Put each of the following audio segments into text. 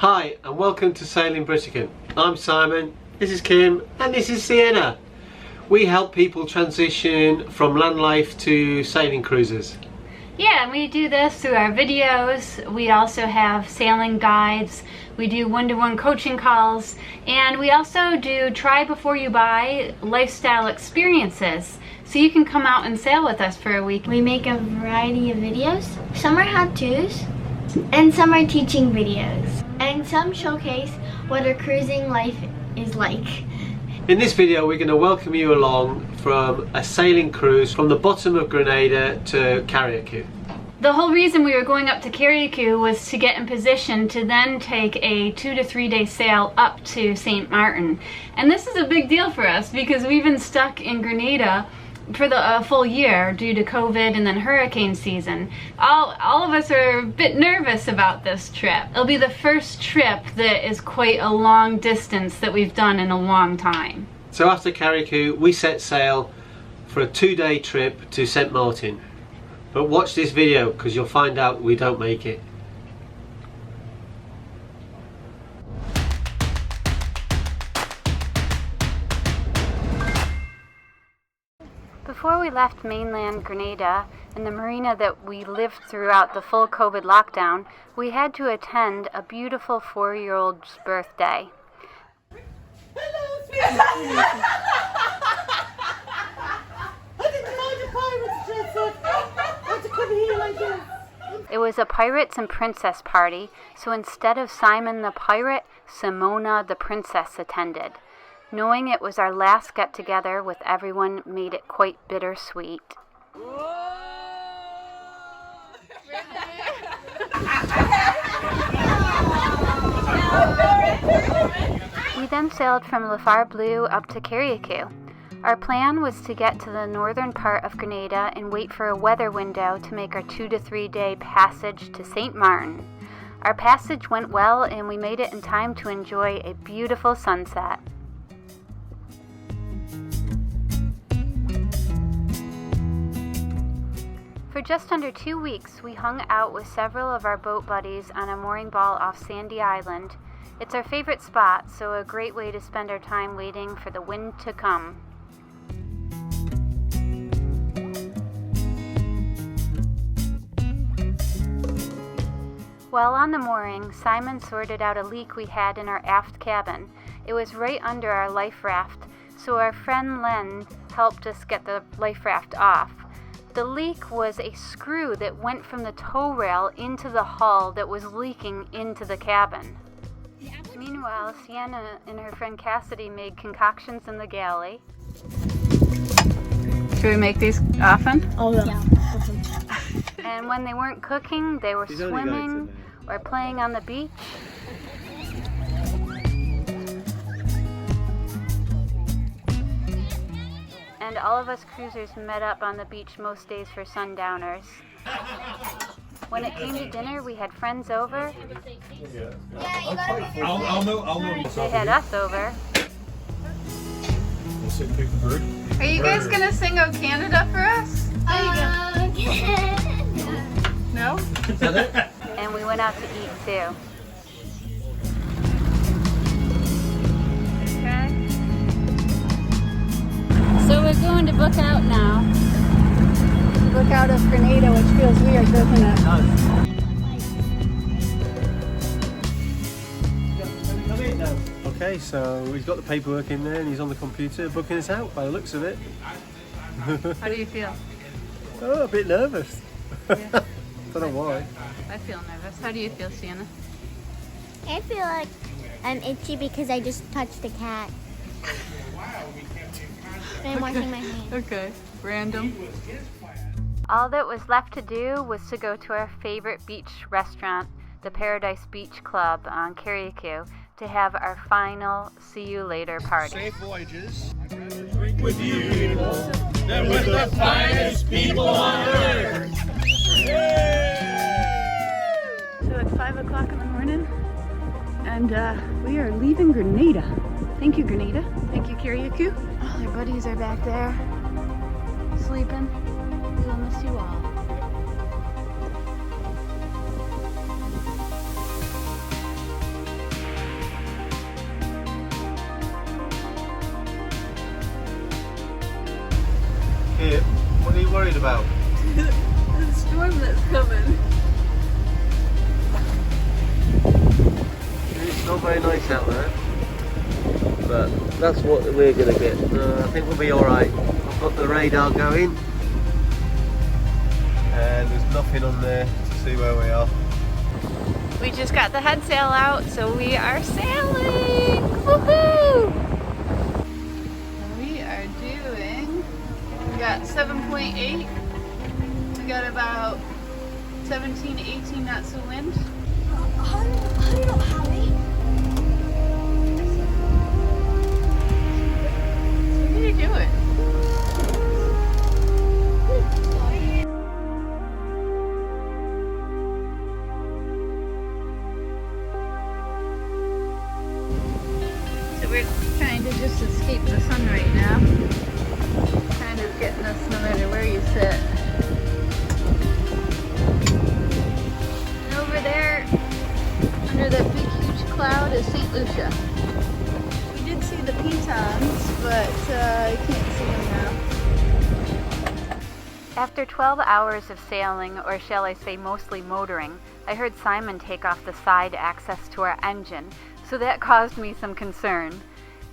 Hi and welcome to Sailing Britican. I'm Simon, this is Kim and this is Sienna. We help people transition from land life to sailing cruises. Yeah, and we do this through our videos. We also have sailing guides. We do one-to-one coaching calls, and we also do try before you buy lifestyle experiences. So you can come out and sail with us for a week. We make a variety of videos. Some are how-tos, and some are teaching videos. And some showcase what a cruising life is like. In this video we're going to welcome you along from a sailing cruise from the bottom of Grenada to Carriacou. The whole reason we were going up to Carriacou was to get in position to then take a 2 to 3 day sail up to St. Martin. And this is a big deal for us because we've been stuck in Grenada for the full year due to COVID and then hurricane season. All of us are a bit nervous about this trip. It'll be the first trip that is quite a long distance that we've done in a long time. So after Carriacou we set sail for a 2-day trip to St. Martin. But watch this video because you'll find out we don't make it. Before we left mainland Grenada and the marina that we lived throughout the full COVID lockdown, we had to attend a beautiful 4-year-old's birthday. Hello, sweetie. I didn't know the pirates dress up. Why to come here like this? It was a pirates and princess party, so instead of Simon the pirate, Simona the princess attended. Knowing it was our last get-together with everyone made it quite bittersweet. We then sailed from Le Phare Bleu up to Carriacou. Our plan was to get to the northern part of Grenada and wait for a weather window to make our 2 to 3 day passage to St. Martin. Our passage went well and we made it in time to enjoy a beautiful sunset. For just under 2 weeks, we hung out with several of our boat buddies on a mooring ball off Sandy Island. It's our favorite spot, so a great way to spend our time waiting for the wind to come. While on the mooring, Simon sorted out a leak we had in our aft cabin. It was right under our life raft, so our friend Len helped us get the life raft off. The leak was a screw that went from the tow rail into the hull that was leaking into the cabin. Meanwhile, Sienna and her friend Cassidy made concoctions in the galley. Should we make these often? Oh yeah. And when they weren't cooking, they were swimming or playing on the beach. And all of us cruisers met up on the beach most days for sundowners. When it came to dinner, we had friends over. They had us over. Are you guys gonna sing "O Canada" for us? No? And we went out to eat too. Okay. So we're going to book out now. Book out of Grenada, which feels weird, doesn't it? Okay, so he's got the paperwork in there and he's on the computer booking us out by the looks of it. How do you feel? Oh, a bit nervous. Yeah. Don't know why. I feel nervous. How do you feel, Sienna? I feel like I'm itchy because I just touched the cat. I'm washing my hands. Okay. Random. All that was left to do was to go to our favorite beach restaurant, the Paradise Beach Club on Carriacou, to have our final see you later party. Safe voyages. Drink with you people, and with the finest people on earth. So it's 5 o'clock in the morning, and we are leaving Grenada. Thank you, Grenada. Thank you, Carriacou. All our buddies are back there, sleeping. We'll miss you all. worried about? The storm that's coming. It's not very nice out there, but that's what we're going to get. I think we'll be alright. I've got the radar going, and there's nothing on there to see where we are. We just got the head sail out, so we are sailing! Woohoo! We are doing, we got 7.8. We got about 17 to 18 knots of wind. What are you doing? So we're trying to just escape the sun right now. Kind of getting us no matter where you sit. And over there, under that big huge cloud, is St. Lucia. We did see the pitons, but I can't see them now. After 12 hours of sailing, or shall I say mostly motoring, I heard Simon take off the side access to our engine, so that caused me some concern.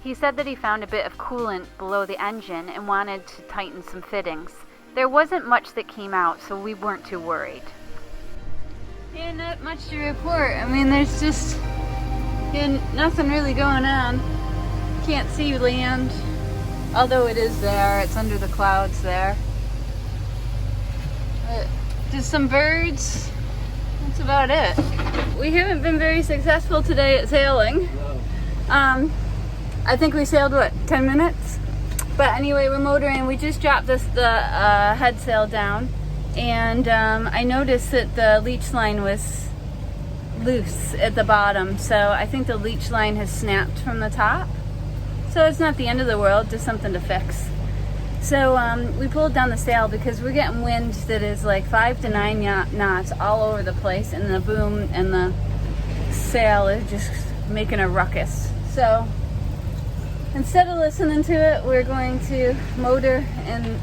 He said that he found a bit of coolant below the engine and wanted to tighten some fittings. There wasn't much that came out, so we weren't too worried. Yeah, not much to report. I mean, there's just nothing really going on. Can't see land, although it is there. It's under the clouds there. Just some birds. That's about it. We haven't been very successful today at sailing. I think we sailed, what, 10 minutes? But anyway, we're motoring. We just dropped the head sail down. And I noticed that the leech line was loose at the bottom, so I think the leech line has snapped from the top. So it's not the end of the world, just something to fix. So we pulled down the sail because we're getting wind that is like 5 to 9 knots all over the place, and the boom and the sail is just making a ruckus. So instead of listening to it, we're going to motor and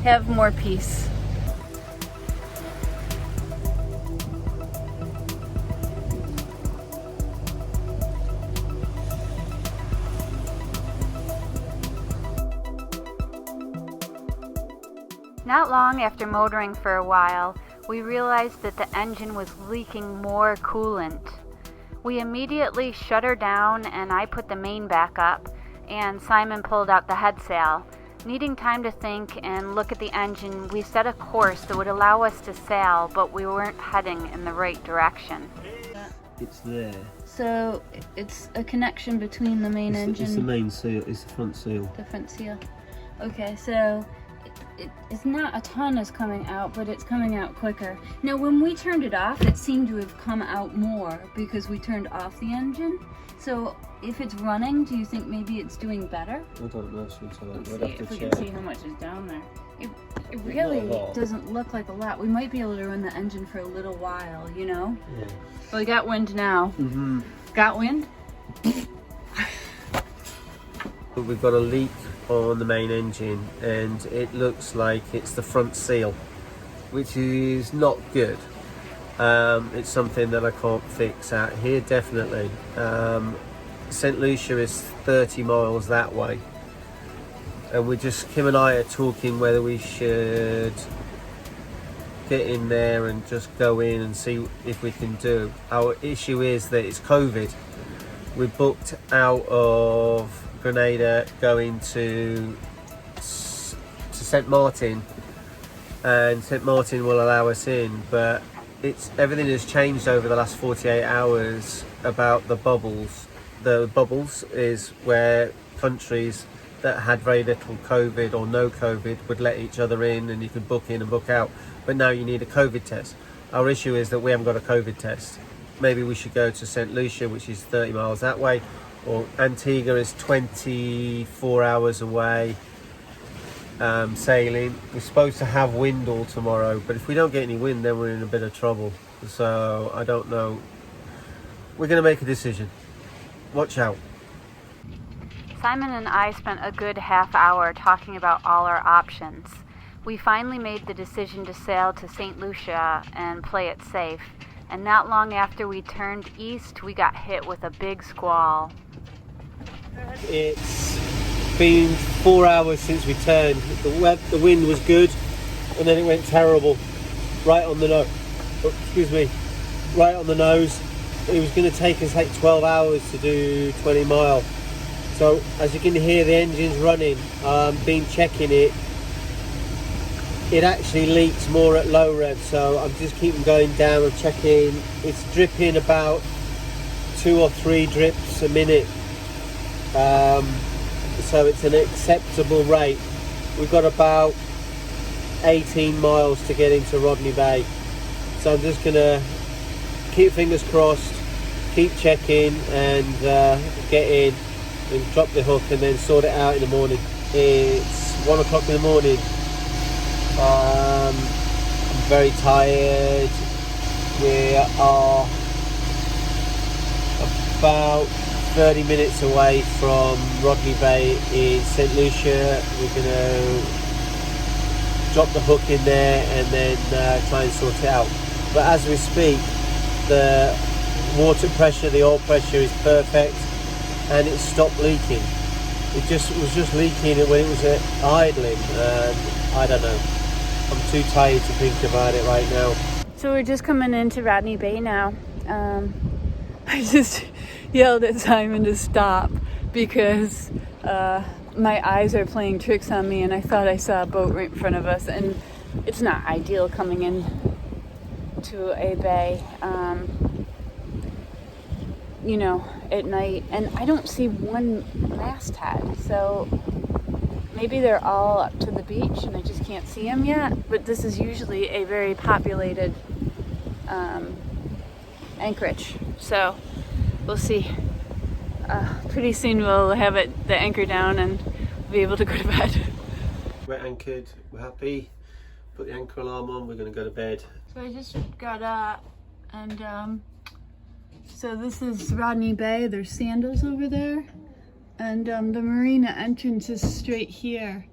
have more peace. Not long after motoring for a while, we realized that the engine was leaking more coolant. We immediately shut her down and I put the main back up, and Simon pulled out the head sail. Needing time to think and look at the engine, we set a course that would allow us to sail, but we weren't heading in the right direction. It's there. So it's a connection between the main engine. It's the main seal. It's the front seal. The front seal. Okay, so it's not a ton is coming out, but it's coming out quicker. Now, when we turned it off, it seemed to have come out more because we turned off the engine. So if it's running, do you think maybe it's doing better? I don't know, sweetheart. Let's We'd see have to if we check. can see how much is down there. It really doesn't look like a lot. We might be able to run the engine for a little while, you know? Yeah. Well, we got wind now. Mm-hmm. Got wind? We've got a leak on the main engine, and it looks like it's the front seal, which is not good. It's something that I can't fix out here, definitely. St. Lucia is 30 miles that way, and Kim and I are talking whether we should get in there and just go in and see if we can do. Our issue is that it's COVID. We booked out of Grenada going to St. Martin, and St. Martin will allow us in, but everything has changed over the last 48 hours about the bubbles. The bubbles is where countries that had very little COVID or no COVID would let each other in, and you could book in and book out, but now you need a COVID test. Our issue is that we haven't got a COVID test. Maybe we should go to St. Lucia, which is 30 miles that way, or Antigua is 24 hours away, sailing. We're supposed to have wind all tomorrow, but if we don't get any wind, then we're in a bit of trouble. So I don't know. We're going to make a decision. Watch out. Simon and I spent a good half hour talking about all our options. We finally made the decision to sail to St. Lucia and play it safe. And not long after we turned east, we got hit with a big squall. It's been 4 hours since we turned. The wind was good, and then it went terrible. Right on the nose. Oh, excuse me. Right on the nose. It was going to take us like 12 hours to do 20 miles. So as you can hear, the engine's running. Been checking it. It actually leaks more at low rev, so I'm just keeping going down and checking. It's dripping about 2 or 3 drips a minute. So it's an acceptable rate. We've got about 18 miles to get into Rodney Bay. So I'm just gonna keep fingers crossed, keep checking, and get in and drop the hook and then sort it out in the morning. It's 1 o'clock in the morning. I'm very tired. We are about 30 minutes away from Rodney Bay in St. Lucia. We're going to drop the hook in there and then try and sort it out. But as we speak, the water pressure, the oil pressure is perfect, and it stopped leaking. It was just leaking when it was idling, and I don't know. I'm too tired to think about it right now. So we're just coming into Rodney Bay now. I just yelled at Simon to stop because my eyes are playing tricks on me, and I thought I saw a boat right in front of us, and it's not ideal coming in to a bay, you know, at night, and I don't see one masthead, so maybe they're all up to the beach and I just can't see them yet. But this is usually a very populated anchorage, so we'll see. Pretty soon we'll have the anchor down and be able to go to bed. We're anchored, we're happy, put the anchor alarm on, we're going to go to bed. So I just got up, and so this is Rodney Bay. There's sandals over there, and the marina entrance is straight here.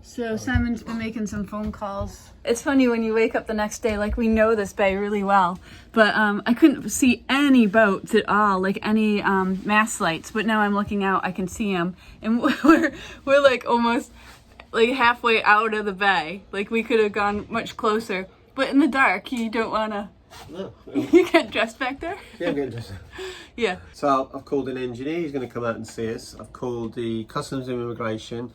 So Simon's been making some phone calls. It's funny when you wake up the next day, like we know this bay really well, but I couldn't see any boats at all, like any mast lights, but now I'm looking out, I can see them, and we're like almost like halfway out of the bay. Like we could have gone much closer, but in the dark you don't want to. No. You get dressed back there? Yeah, I'm getting dressed. Yeah. So I've called an engineer, he's going to come out and see us. I've called the Customs and Immigration,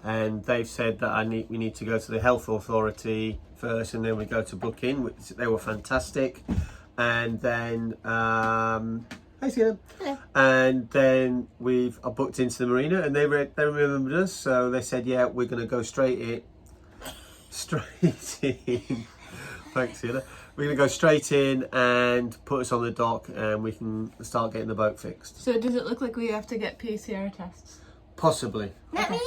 and they've said that we need to go to the health authority first, and then we go to book in, which they were fantastic. And then hi Sienna. Hello. And then I booked into the marina, and they remembered us, so they said, yeah, we're going to go straight in. Thanks, Sienna. We're going to go straight in and put us on the dock, and we can start getting the boat fixed. So does it look like we have to get PCR tests? Possibly. Not me.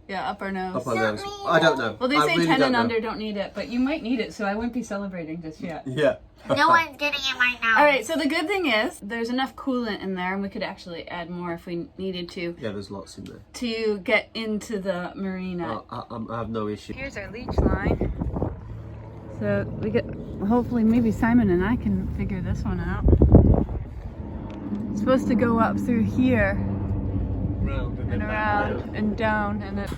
Yeah, up our nose. Up our nose. I don't know. Well, they I say really 10 and don't under know. don't need it, but you might need it, so I wouldn't be celebrating just yet. Yeah. No one's getting it right now. All right, so the good thing is there's enough coolant in there, and we could actually add more if we needed to. Yeah, there's lots in there. To get into the marina. I have no issue. Here's our leech line. So we get, hopefully maybe Simon and I can figure this one out. It's supposed to go up through here. Round And around and down, and it.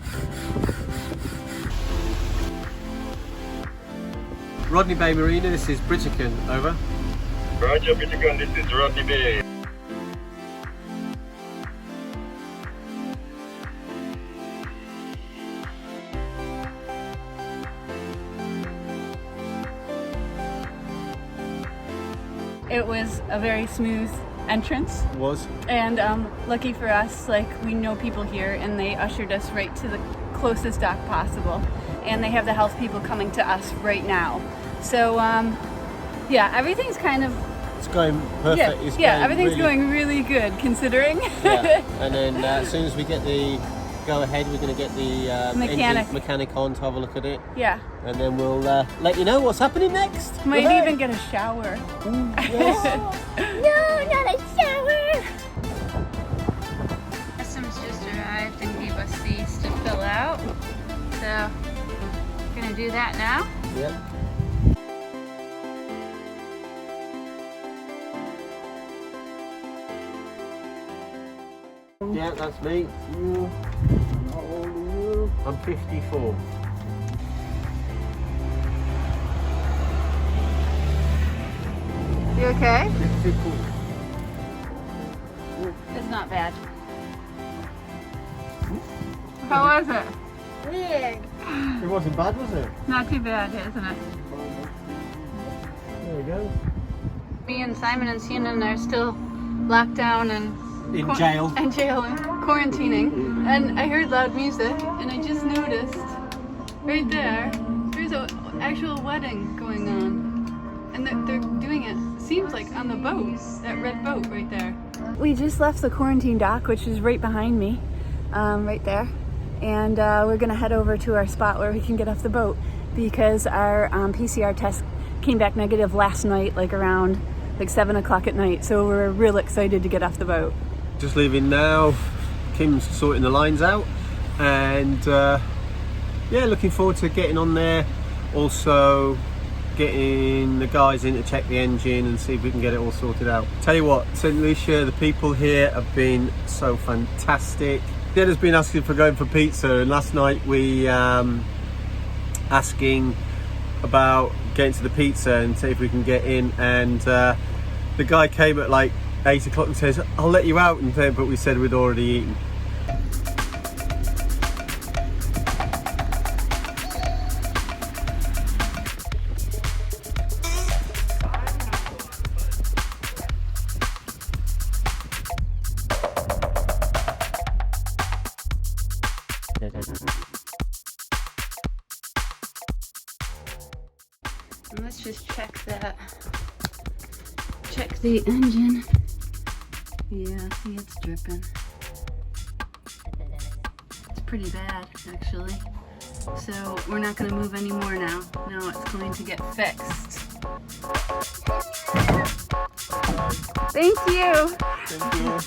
Rodney Bay Marina, this is Britican, over. Roger, Britican, this is Rodney Bay. It was a very smooth entrance. Was. And lucky for us, like we know people here, and they ushered us right to the closest dock possible. And they have the health people coming to us right now. So yeah, everything's kind of. It's going perfect. Yeah, everything's going really good considering. Yeah. And then as soon as we get the go ahead, we're going to get the mechanic on to have a look at it. Yeah. And then we'll let you know what's happening next. Might even get a shower. Ooh, yes. No, not a shower. Customs just arrived and gave us these to fill out. So Yeah, that's me. You. How old are you? I'm 54. You okay? 54. It's not bad. How was it? Weird. It wasn't bad, was it? Not too bad, isn't it? There we go. Me and Simon and Sienna are still locked down and In jail. and quarantining. And I heard loud music, and I just noticed right there, there's an actual wedding going on, and they're doing it. Seems like on the boat, that red boat right there. We just left the quarantine dock, which is right behind me, right there, and we're gonna head over to our spot where we can get off the boat because our PCR test came back negative last night, like around like 7 o'clock at night. So we're real excited to get off the boat. Just leaving now. Kim's sorting the lines out, and yeah, looking forward to getting on there. Also getting the guys in to check the engine and see if we can get it all sorted out. Tell you what, St. Lucia, the people here have been so fantastic. Dad has been asking for going for pizza, and last night we asking about getting to the pizza and see if we can get in, and the guy came at like 8 o'clock and says, I'll let you out, and then, but we said we'd already eaten. And let's just check the engine. Yeah, see, it's dripping. It's pretty bad, actually. So we're not going to move anymore now. Now it's going to get fixed. Thank you. Thank you.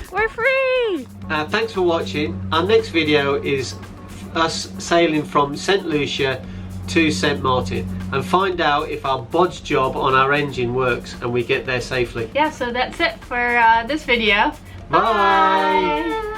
We're free. Thanks for watching. Our next video is us sailing from St. Lucia to St. Martin and find out if our bodge job on our engine works and we get there safely. Yeah, so that's it for this video. Bye.